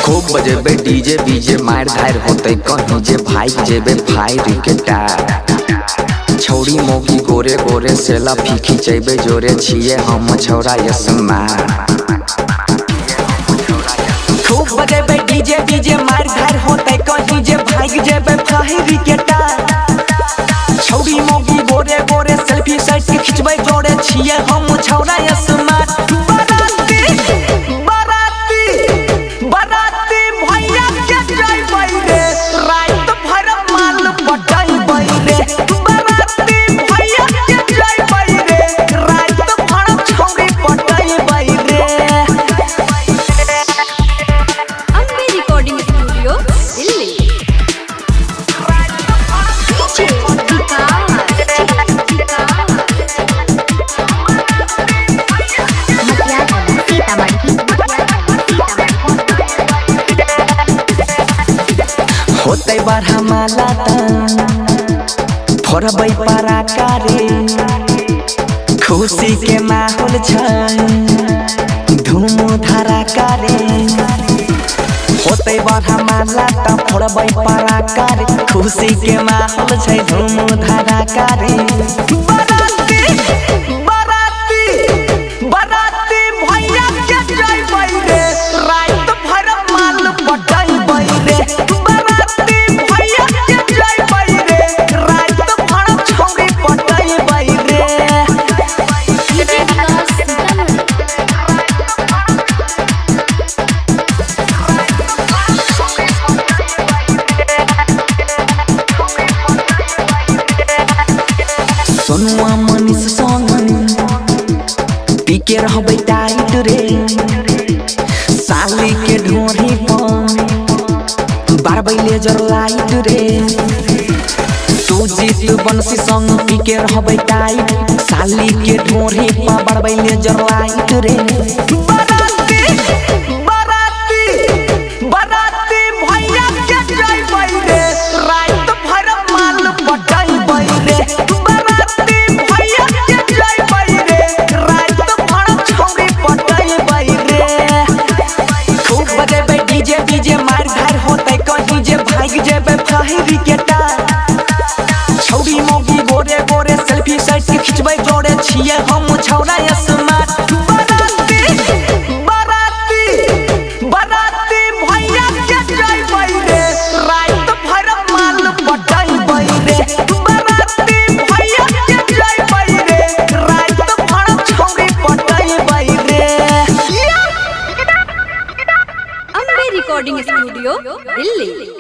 खूब बजेबे डीजे बीजे मार धार होते कहीं जे भाई जेबे फायर के टार छौड़ी मोगी गोरे गोरे सेला फीकी चेबे जोरे छिए हम छौड़ा यसमा खूब बजेबे डीजे बीजे मार धार होते कहीं जे भाई जेबे फायर के टार छौड़ी मोगी गोरे गोरे सेल्फी साइड के खिंचबे जोरे छिए हम छौड़ा यसमा होते बड़ा माला फोड़बै पराका रे खुशी के माहौल छै धूम धड़ाका रे होते बड़ा माला फोड़बै पराका रे खुशी के माहौल छै धूम धड़ाका रे सोनुआ मनीष संग पीके रहबै टाइट रे साली के ढोरी पर बारबै लेजर लाइट रे सुजीत बंसी संग पीके रहबै टाइट साली के ढोरी पर बारबै लेजर लाइट रे डीजे मार धार होते कहीं जे भाग जेबे फायर के टार छौड़ी मोगी गोरे गोरे सेल्फी साइड के खिंचबै जोड़े छिए हम छौड़ा यसमा बराती भैया के जइबै रे रात भर माल पटाइबै रे बराती भैया के जइबै रे रात भर छौड़ी पटाइबै रे रिकॉर्डिंग स्टूडियो दिल्ली।